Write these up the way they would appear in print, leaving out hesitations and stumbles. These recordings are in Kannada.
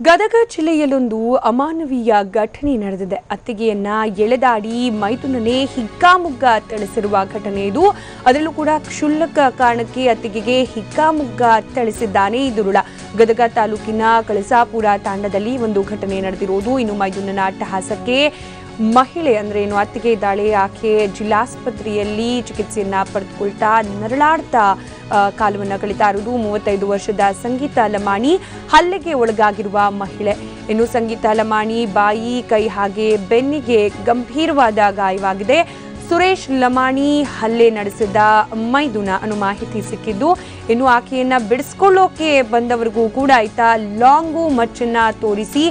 ಗದಗ ಜಿಲ್ಲೆಯಲ್ಲೊಂದು ಅಮಾನವೀಯ ಘಟನೆ ನಡೆದಿದೆ. ಅತ್ತಿಗೆಯನ್ನ ಎಳೆದಾಡಿ ಮೈದುನನೇ ಹಿಗ್ಗಾಮುಗ್ಗ ಥಳಿಸಿರುವ ಘಟನೆ ಇದು. ಅದರಲ್ಲೂ ಕೂಡ ಕ್ಷುಲ್ಲಕ ಕಾರಣಕ್ಕೆ ಅತ್ತಿಗೆಗೆ ಹಿಗ್ಗಾಮುಗ್ಗ ಥಳಿಸಿದ್ದಾನೆ ಈ ದುರುಳ. ಗದಗ ತಾಲೂಕಿನ ಕಳಸಾಪುರ ತಾಂಡದಲ್ಲಿ ಒಂದು ಘಟನೆ ನಡೆದಿರೋದು. ಇನ್ನು ಮೈದುನನ ಅಟ್ಟಹಾಸಕ್ಕೆ ಮಹಿಳೆ ಅಂದ್ರೆ ಅತ್ತಿಗೆ ಇದ್ದಾಳೆ, ಆಕೆ ಜಿಲ್ಲಾಸ್ಪತ್ರೆಯಲ್ಲಿ ಚಿಕಿತ್ಸೆಯನ್ನ ಪಡೆದುಕೊಳ್ತಾ ನರಳಾಡ್ತಾ ಕಾಲವನ್ನ ಕಳೀತಾ ಇರುವುದು. 35 ವರ್ಷದ ಸಂಗೀತ ಲಮಾಣಿ ಹಲ್ಲೆಗೆ ಒಳಗಾಗಿರುವ ಮಹಿಳೆ. ಇನ್ನು ಸಂಗೀತ ಲಮಾಣಿ ಬಾಯಿ, ಕೈ ಹಾಗೆ ಬೆನ್ನಿಗೆ ಗಂಭೀರವಾದ ಗಾಯವಾಗಿದೆ. ಸುರೇಶ್ ಲಮಾಣಿ ಹಲ್ಲೆ ನಡೆಸಿದ ಮೈದುನ ಅನ್ನೋ ಮಾಹಿತಿ ಸಿಕ್ಕಿದ್ದು. ಇನ್ನು ಆಕೆಯನ್ನ ಬಿಡಿಸ್ಕೊಳ್ಳೋಕೆ ಬಂದವರಿಗೂ ಕೂಡ ಈತ ಲಾಂಗು ಮಚ್ಚನ್ನ ತೋರಿಸಿ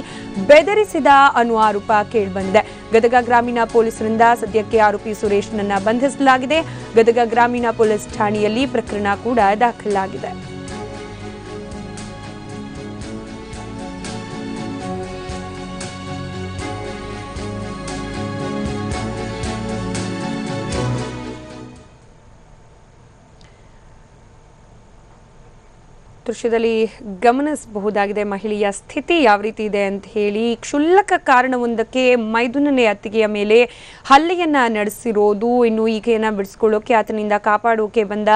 ಬೆದರಿಸಿದ ಅನ್ನೋ ಆರೋಪ ಕೇಳಿಬಂದಿದೆ. ಗದಗ ಗ್ರಾಮೀಣ ಪೊಲೀಸರಿಂದ ಸದ್ಯಕ್ಕೆ ಆರೋಪಿ ಸುರೇಶ್ನನ್ನ ಬಂಧಿಸಲಾಗಿದೆ. ಗದಗ ಗ್ರಾಮೀಣ ಪೊಲೀಸ್ ಠಾಣೆಯಲ್ಲಿ ಪ್ರಕರಣ ಕೂಡ ದಾಖಲಾಗಿದೆ. ದೃಶ್ಯದಲ್ಲಿ ಗಮನಿಸಬಹುದಾಗಿದೆ ಮಹಿಳೆಯ ಸ್ಥಿತಿ ಯಾವ ರೀತಿ ಇದೆ ಅಂತ ಹೇಳಿ. ಕ್ಷುಲ್ಲಕ ಕಾರಣವೊಂದಕ್ಕೆ ಮೈದುನನೇ ಅತ್ತಿಗೆಯ ಮೇಲೆ ಹಲ್ಲೆಯನ್ನ ನಡೆಸಿರೋದು. ಇನ್ನು ಈಕೆಯನ್ನ ಬಿಡಿಸ್ಕೊಳ್ಳೋಕೆ, ಆತನಿಂದ ಕಾಪಾಡೋಕೆ ಬಂದ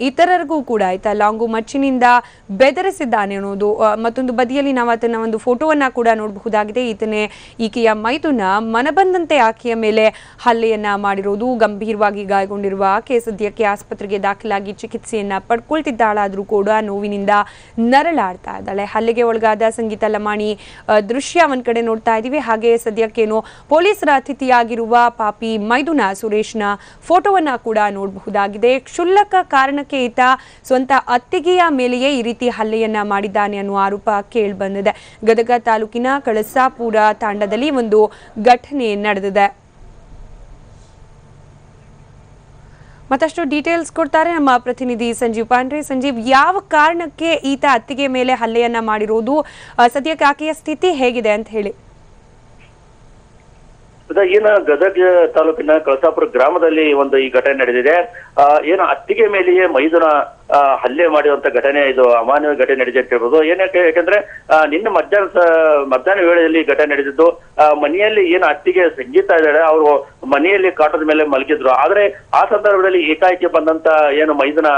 ಇತರರಿಗೂ ಕೂಡ ಆಯ್ತಾ ಲಾಂಗು ಮಚ್ಚಿನಿಂದ ಬೆದರಿಸಿದ್ದಾನೆ ಅನ್ನೋದು. ಮತ್ತೊಂದು ಬದಿಯಲ್ಲಿ ನಾವು ಆತನ ಒಂದು ಫೋಟೋವನ್ನ ಕೂಡ ನೋಡಬಹುದಾಗಿದೆ. ಈಕೆಯ ಮೈದುನ ಮನಬಂದಂತೆ ಆಕೆಯ ಮೇಲೆ ಹಲ್ಲೆಯನ್ನ ಮಾಡಿರೋದು. ಗಂಭೀರವಾಗಿ ಗಾಯಗೊಂಡಿರುವ ಆಕೆ ಸದ್ಯಕ್ಕೆ ಆಸ್ಪತ್ರೆಗೆ ದಾಖಲಾಗಿ ಚಿಕಿತ್ಸೆಯನ್ನ ಪಡ್ಕೊಳ್ತಿದ್ದಾಳಾದ್ರೂ ಕೂಡ ನೋವಿನಿಂದ ನರಳಾಡ್ತಾ ಇದ್ದಾಳೆ. ಹಲ್ಲೆಗೆ ಒಳಗಾದ ಸಂಗೀತ ಲಮಾಣಿ ದೃಶ್ಯ ಒಂದ್ ಕಡೆ ನೋಡ್ತಾ ಇದೀವಿ. ಹಾಗೆ ಸದ್ಯಕ್ಕೇನು ಪೊಲೀಸರ ಅತಿಥಿಯಾಗಿರುವ ಪಾಪಿ ಮೈದುನ ಸುರೇಶ್ನ ಫೋಟೋವನ್ನ ಕೂಡ ನೋಡಬಹುದಾಗಿದೆ. ಕ್ಷುಲ್ಲಕ ಕಾರಣಕ್ಕೆ ಈತ ಸ್ವಂತ ಅತ್ತಿಗೆಯ ಮೇಲೆಯೇ ಈ ರೀತಿ ಹಲ್ಲೆಯನ್ನ ಮಾಡಿದ್ದಾನೆ ಅನ್ನುವ ಆರೋಪ ಕೇಳಿ ಬಂದಿದೆ. ಗದಗ ತಾಲೂಕಿನ ಕಳಸಾಪುರ ತಾಂಡದಲ್ಲಿ ಒಂದು ಘಟನೆ ನಡೆದಿದೆ. ಮತ್ತಷ್ಟು ಡೀಟೇಲ್ಸ್ ಕೊಡ್ತಾರೆ ನಮ್ಮ ಪ್ರತಿನಿಧಿ ಸಂಜೀವ್ ಪಾಂಡ್ರೆ. ಸಂಜೀವ್, ಯಾವ ಕಾರಣಕ್ಕೆ ಈತ ಅತ್ತಿಗೆ ಮೇಲೆ ಹಲ್ಲೆಯನ್ನ ಮಾಡಿರೋದು, ಸದ್ಯಕ್ಕೆ ಆಕೆಯ ಸ್ಥಿತಿ ಹೇಗಿದೆ ಅಂತ ಹೇಳಿ. ಏನು ಗದಗ ತಾಲೂಕಿನ ಕಳಸಾಪುರ ಗ್ರಾಮದಲ್ಲಿ ಒಂದು ಈ ಘಟನೆ ನಡೆದಿದೆ. ಏನು ಅತ್ತಿಗೆ ಮೇಲೆಯೇ ಮೈದುನ ಹಲ್ಲೆ ಮಾಡಿರುವಂತ ಘಟನೆ, ಇದು ಅಮಾನವೀಯ ಘಟನೆ ನಡೆದಿದೆ ಅಂತ ಹೇಳ್ಬೋದು. ಯಾಕಂದ್ರೆ ನಿನ್ನೆ ಮಧ್ಯಾಹ್ನ ವೇಳೆಯಲ್ಲಿ ಘಟನೆ ನಡೆದಿದ್ದು. ಮನೆಯಲ್ಲಿ ಏನು ಅತ್ತಿಗೆ ಸಂಗೀತ ಇದ್ದಾಳೆ, ಅವರು ಮನೆಯಲ್ಲಿ ಕಾಟದ ಮೇಲೆ ಮಲಗಿದ್ರು. ಆದ್ರೆ ಆ ಸಂದರ್ಭದಲ್ಲಿ ಏಕಾಏಕಿ ಬಂದಂತ ಏನು ಮೈದುನ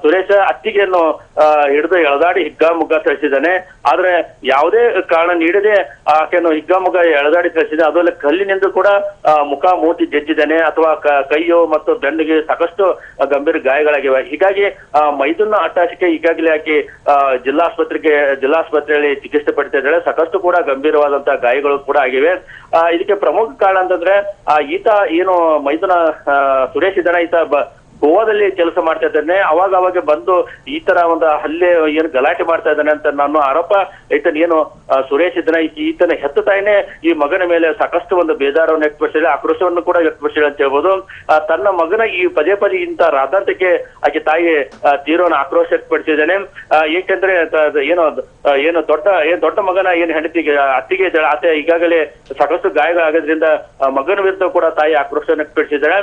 ಸುರೇಶ ಅತ್ತಿಗೆಯನ್ನು ಹಿಡಿದು ಎಳೆದಾಡಿ ಹಿಗ್ಗಾಮುಗ್ಗ ಥಳಿಸಿದ್ದಾನೆ. ಆದ್ರೆ ಯಾವುದೇ ಕಾರಣ ನೀಡದೆ ಆಕೆಯನ್ನು ಹಿಗ್ಗಾಮುಗ್ಗ ಎಳೆದಾಡಿ ಥಳಿಸಿದೆ. ಅದರಲ್ಲಿ ಕಲ್ಲಿನಿಂದ ಕೂಡ ಮುಖ ಮೂತಿ ಜಜ್ಜಿದ್ದಾನೆ, ಅಥವಾ ಕೈಯು ಮತ್ತು ಬೆನ್ನಿಗೆ ಸಾಕಷ್ಟು ಗಂಭೀರ ಗಾಯಗಳಾಗಿವೆ. ಹೀಗಾಗಿ ಮೈದುನ ಅಟ್ಟಾಶಕ್ಕೆ ಈಗಾಗಲೇ ಆಕೆ ಜಿಲ್ಲಾಸ್ಪತ್ರೆಯಲ್ಲಿ ಚಿಕಿತ್ಸೆ ಪಡಿತಾ ಇದ್ದಾಳೆ. ಸಾಕಷ್ಟು ಕೂಡ ಗಂಭೀರವಾದಂತಹ ಗಾಯಗಳು ಕೂಡ ಆಗಿವೆ. ಇದಕ್ಕೆ ಪ್ರಮುಖ ಕಾರಣ ಅಂತಂದ್ರೆ ಈತ ಏನು ಮೈದುನ ಸುರೇಶ್ ಇದ್ದಾನೆ, ಈತ ಗೋವಾದಲ್ಲಿ ಕೆಲಸ ಮಾಡ್ತಾ ಇದ್ದಾನೆ. ಅವಾಗ ಬಂದು ಈ ತರ ಒಂದು ಹಲ್ಲೆ ಏನು ಗಲಾಟೆ ಮಾಡ್ತಾ ಇದ್ದಾನೆ ಅಂತ ನಾನು ಆರೋಪ. ಈತನ ಏನು ಸುರೇಶ್ ಇದ್ದಾನೆ, ಈತನ ಹೆತ್ತ ತಾಯಿನೇ ಈ ಮಗನ ಮೇಲೆ ಸಾಕಷ್ಟು ಒಂದು ಬೇಜಾರವನ್ನು ವ್ಯಕ್ತಪಡಿಸಿದೆ, ಆಕ್ರೋಶವನ್ನು ಕೂಡ ವ್ಯಕ್ತಪಡಿಸಿದೆ ಅಂತ ಹೇಳ್ಬೋದು. ತನ್ನ ಮಗನ ಈ ಪದೇ ಇಂತ ರಾಧಾಂತಕ್ಕೆ ಆಕೆ ತಾಯಿ ತೀವ್ರವನ್ನು ಆಕ್ರೋಶ ವ್ಯಕ್ತಪಡಿಸಿದ್ದಾನೆ. ಏಕೆಂದ್ರೆ ಏನು ದೊಡ್ಡ ಮಗನ ಏನು ಹೆಂಡತಿಗೆ ಅತ್ತಿಗೆ ಇದ್ದಾಳೆ, ಆತ ಈಗಾಗಲೇ ಸಾಕಷ್ಟು ಗಾಯಗಳಾಗೋದ್ರಿಂದ ಮಗನ ವಿರುದ್ಧ ಕೂಡ ತಾಯಿ ಆಕ್ರೋಶವನ್ನು ವ್ಯಕ್ತಪಡಿಸಿದ್ದಾಳೆ.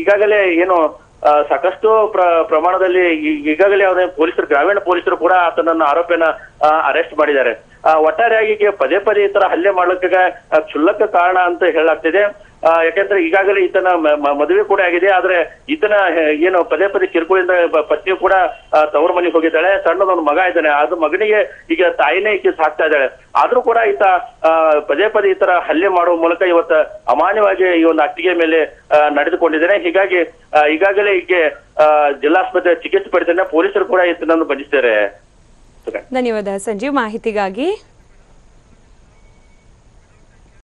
ಈಗಾಗಲೇ ಏನು ಸಾಕಷ್ಟು ಪ್ರಮಾಣದಲ್ಲಿ ಈಗಾಗಲೇ ಪೊಲೀಸರು, ಗ್ರಾಮೀಣ ಪೊಲೀಸರು ಕೂಡ ಆತನನ್ನ ಆರೋಪಿಯನ್ನ ಅರೆಸ್ಟ್ ಮಾಡಿದ್ದಾರೆ. ಒಟ್ಟಾರೆಯಾಗಿ ಪದೇ ಈ ತರ ಹಲ್ಲೆ ಮಾಡ್ಲಿಕ್ಕೆ ಕ್ಷುಲ್ಲಕ ಕಾರಣ ಅಂತ ಹೇಳಲಾಗ್ತಿದೆ. ಯಾಕಂದ್ರೆ ಈಗಾಗಲೇ ಈತನ ಮದುವೆ ಕೂಡ ಆಗಿದೆ. ಆದ್ರೆ ಈತನ ಏನು ಪದೇ ಕಿರುಕುಳಿಂದ ಪತ್ನಿಯು ಕೂಡ ತವರು ಮನೆಗೆ ಹೋಗಿದ್ದಾಳೆ. ಸಣ್ಣದೊಂದು ಮಗ ಇದ್ದಾನೆ, ಅದು ಮಗನಿಗೆ ಈಗ ತಾಯಿನೇ ಈಕೆ ಸಾಕ್ತಾ ಇದ್ದಾಳೆ. ಆದ್ರೂ ಕೂಡ ಈತ ಪದೇ ಈ ತರ ಹಲ್ಲೆ ಮಾಡುವ ಮೂಲಕ ಇವತ್ತು ಅಮಾನ್ಯವಾಗಿ ಈ ಒಂದು ಅತ್ತಿಗೆ ಮೇಲೆ ನಡೆದುಕೊಂಡಿದ್ದಾನೆ. ಹೀಗಾಗಿ ಈಗಾಗಲೇ ಈಕೆ ಜಿಲ್ಲಾಸ್ಪತ್ರೆ ಚಿಕಿತ್ಸೆ ಪಡಿತಾನೆ. ಪೊಲೀಸರು ಕೂಡ ಈತನನ್ನು ಬಂಧಿಸಿದ್ದಾರೆ. ಧನ್ಯವಾದ ಸಂಜೀವ್ ಮಾಹಿತಿಗಾಗಿ.